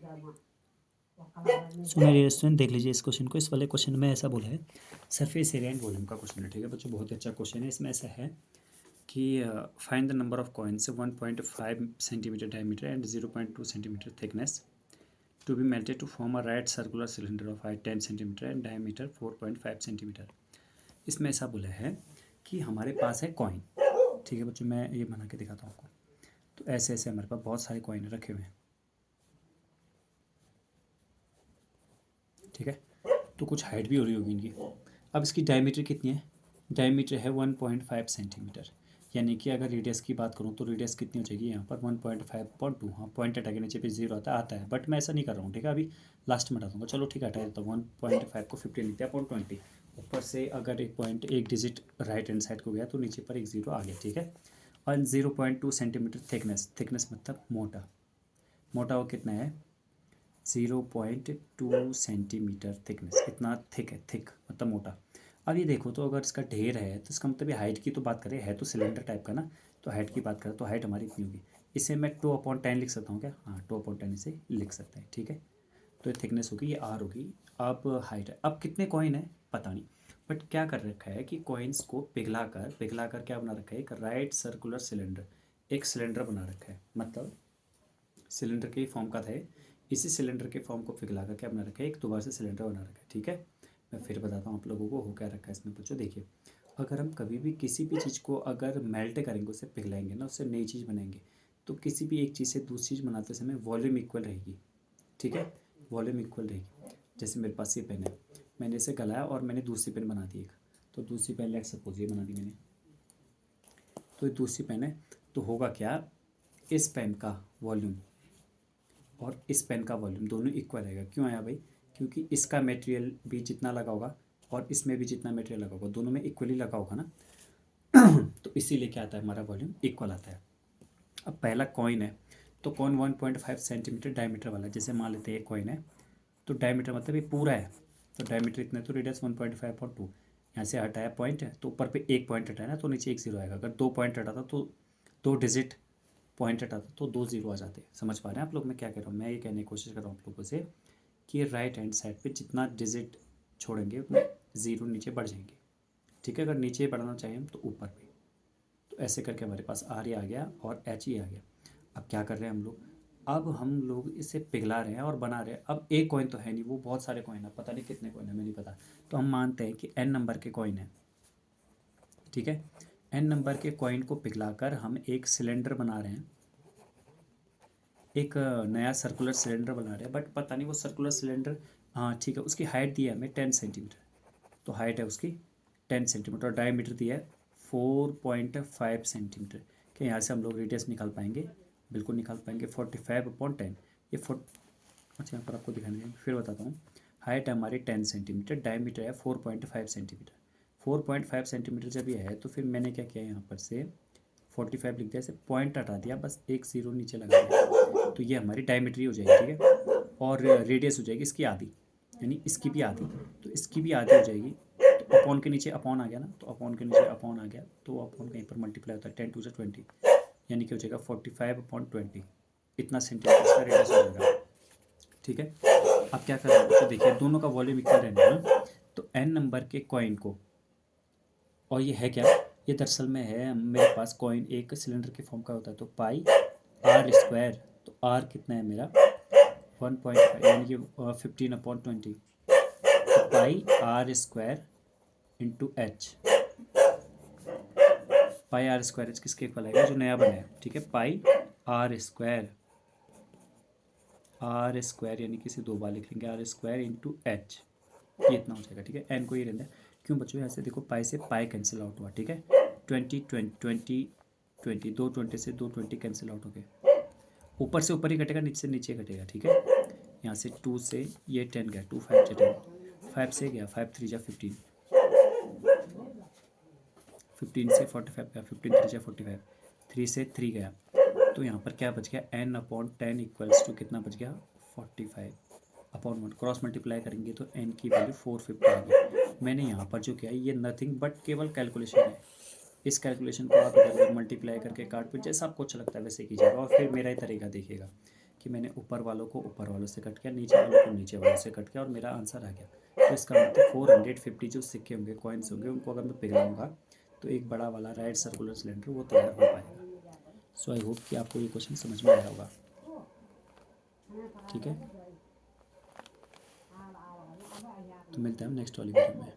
सो मेरे स्टूडेंट देख लीजिए इस क्वेश्चन को। इस वाले क्वेश्चन में ऐसा बोला है, सरफेस एरिया एंड वॉल्यूम का क्वेश्चन है। ठीक है बच्चों, बहुत ही अच्छा क्वेश्चन है। इसमें ऐसा है कि find the number of coins 1.5 centimetre diameter and 0.2 centimetre thickness to be melted to form a right circular cylinder of height 10 centimetre and diameter 4.5 centimetre. इसमें ऐसा बोला है कि हमारे पास है कॉइन। ठीक है बच्चों, मैं ये बना के दिखाता हूँ आपको। तो ऐसे ऐसे हमारे पास बहुत सारे कॉइन रखे हुए हैं। ठीक है, तो कुछ हाइट भी हो रही होगी इनकी। अब इसकी डायमीटर कितनी है? डायमीटर है 1.5 सेंटीमीटर, यानी कि अगर रेडियस की बात करूँ तो रेडियस कितनी हो जाएगी यहाँ पर 1.5/2। हाँ, पॉइंट हटा के नीचे पे जीरो आता है, बट मैं ऐसा नहीं कर रहा हूँ। ठीक है, अभी लास्ट में हटा दूँगा। चलो ठीक है, हटा देता हूँ। 1.5 को 15 लिखते हैं अपॉन 20। ऊपर से अगर एक पॉइंट एक डिजिट राइट हैंड साइड को गया तो नीचे पर एक जीरो आ गया। ठीक है, और 0.2 सेंटीमीटर थिकनेस। थिकनेस मतलब मोटा। मोटा वो कितना है? 0.2 सेंटीमीटर थिकनेस। इतना थिक है, थिक मतलब मोटा। अब ये देखो, तो अगर इसका ढेर है तो इसका मतलब ये हाइट की तो बात करें, है तो सिलेंडर टाइप का ना, तो हाइट की बात करें तो हाइट हमारी इतनी होगी। इसे मैं 2/10 लिख सकता हूँ क्या? हाँ, 2/10 इसे लिख सकते हैं। ठीक है, तो ये थिकनेस होगी, ये आर होगी। अब हाइट है। अब कितने कॉइन है पता नहीं, बट क्या कर रखा है कि कॉइन्स को पिघला कर क्या बना रखा है? एक राइट सर्कुलर सिलेंडर, एक सिलेंडर बना रखा है। मतलब सिलेंडर के फॉर्म का था ये। इसी सिलेंडर के फॉर्म को पिघला कर क्या बना रखा है? एक दोबारा से सिलेंडर बना रखा है। ठीक है, मैं फिर बताता हूँ आप लोगों को हो क्या रखा है इसमें। बच्चों देखिए, अगर हम कभी भी किसी भी चीज़ को अगर मेल्ट करेंगे, उसे पिघलाएंगे ना, उससे नई चीज़ बनाएंगे, तो किसी भी एक चीज़ से दूसरी चीज़ बनाते समय वॉल्यूम इक्वल रहेगी। ठीक है, वॉल्यूम इक्वल रहेगी। जैसे मेरे पास ये पेन है, मैंने इसे गलाया और मैंने दूसरी पेन बना दी एक। तो दूसरी पेन लेट सपोज ये बना दी मैंने, तो ये दूसरी पेन है। तो होगा क्या? इस पेन का वॉल्यूम और इस पेन का वॉल्यूम दोनों इक्वल रहेगा। क्यों आया भाई? क्योंकि इसका मटेरियल भी जितना लगा होगा और इसमें भी जितना मटेरियल लगा होगा, दोनों में इक्वली लगा होगा ना। तो इसीलिए क्या आता है? हमारा वॉल्यूम इक्वल आता है। अब पहला कॉइन है, तो कॉइन 1.5 सेंटीमीटर डायमीटर वाला है। जैसे मान लेते हैं एक कॉइन है, तो डायमीटर मतलब ये पूरा है, तो डायमीटर इतना है, तो रेडियस 1.5/2। यहाँ से हटाया पॉइंट है, तो ऊपर पे एक पॉइंट हटाया ना, तो नीचे एक जीरो आएगा। अगर दो पॉइंट हटाता तो दो डिजिट पॉइंट हटाता तो दो जीरो आ जाते। समझ पा रहे हैं आप लोग मैं क्या कह रहा हूँ? मैं ये कहने की कोशिश कर रहा हूँ आप लोगों से कि राइट हैंड साइड पे जितना डिजिट छोड़ेंगे उतने ज़ीरो नीचे बढ़ जाएंगे। ठीक है, अगर नीचे बढ़ाना चाहिए हम तो ऊपर पे। तो ऐसे करके हमारे पास आर ही आ गया और एच ही आ गया। अब क्या कर रहे हैं हम लोग? अब हम लोग इसे पिघला रहे हैं और बना रहे हैं। अब एक कॉइन तो है नहीं, वो बहुत सारे कॉइन है, पता नहीं कितने कॉइन है, मुझे नहीं पता। तो हम मानते हैं कि n नंबर के कॉइन है। ठीक है, n नंबर के कॉइन को पिघलाकर हम एक सिलेंडर बना रहे हैं, एक नया सर्कुलर सिलेंडर बना रहे हैं। बट पता नहीं वो सर्कुलर सिलेंडर, हाँ ठीक है, उसकी हाइट दी है हमें 10 सेंटीमीटर। तो हाइट है उसकी 10 सेंटीमीटर और डायमीटर दिया है 4.5 सेंटीमीटर। क्या यहाँ से हम लोग रेडियस निकाल पाएंगे? बिल्कुल निकाल पाएंगे। 45/10 ये अच्छा, यहाँ पर आपको दिखाने देंगे, फिर बताता हूँ। हाइट है हमारी 10 सेंटीमीटर, डायमीटर है 4.5 सेंटीमीटर। 4.5 सेंटीमीटर जब ये है तो फिर मैंने क्या किया, यहाँ पर से 45 लिख दिया, से पॉइंट हटा दिया, बस एक जीरो नीचे लगा दिया। तो ये हमारी डायमीटर हो जाएगी। ठीक है, और रेडियस हो जाएगी इसकी आधी, यानी इसकी भी आधी, तो इसकी भी आधी हो जाएगी। तो अपॉन के नीचे अपॉन आ गया ना, तो अपॉन के नीचे अपॉन आ गया, तो अपॉन कहीं पर मल्टीप्लाई होता है, 10 2 20, यानी कि हो जाएगा 45/20। इतना सेंटीमीटर इसका रेडियस हो जाएगा। ठीक है, अब क्या कर रहे हैं तो देखिए, दोनों का वॉल्यूम इक्वल रहना है। तो एन नंबर के कॉइन को, और ये है क्या? ये दरअसल में है मेरे पास कॉइन एक सिलेंडर के फॉर्म का होता है, तो पाई आर स्क्वायर। तो आर कितना है मेरा? 1.5, यानी कि 15/20। तो pi r square into h. Pi r square h किसके इक्वल आएगा? जो नया बना है। ठीक है, पाई आर स्क्वायर यानी कि इसे दो बार लिख लेंगे, आर स्क्वायर इंटू एच। ये इतना हो जाएगा। ठीक है, एन को ये रहना है। क्यों बच्चों? यहाँ से देखो, पाई से पाई कैंसिल आउट हुआ। ठीक है, 20 दो 20 से दो 20 कैंसिल आउट हो गए। ऊपर से ऊपर ही कटेगा, नीचे से नीचे कटेगा। ठीक है, यहाँ से 2 से ये 10 गया, 2 5 10, 5 से गया, 5 3 जा 15, 15 से 45 गया, 15 3 जा 45, 3 से 3 गया। तो यहाँ पर क्या बच गया? n/10 इक्वल्स टू कितना बच गया? 45/1। क्रॉस मल्टीप्लाई करेंगे तो n की वैल्यू 450 आ गई। मैंने यहाँ पर जो किया ये नथिंग बट केवल कैलकुलेशन है। इस कैलकुलेशन को आप इधर उधर मल्टीप्लाई करके काट पीट जैसा आपको अच्छा लगता है वैसे कीजिएगा, और फिर मेरा ही तरीका देखिएगा। कि मैंने ऊपर वालों को ऊपर वालों से कट किया, नीचे वालों को नीचे वालों से कट किया और मेरा आंसर आ गया। तो इसका मतलब 450 जो सिक्के होंगे, कॉइन्स होंगे, उनको अगर मैं पिघलाऊंगा तो एक बड़ा वाला राइट सर्कुलर सिलेंडर वो तैयार हो पाएगा। सो आई होप कि आपको ये क्वेश्चन समझ में आया होगा। ठीक है, तो मिलते हैं हम नेक्स्ट वाली वीडियो में।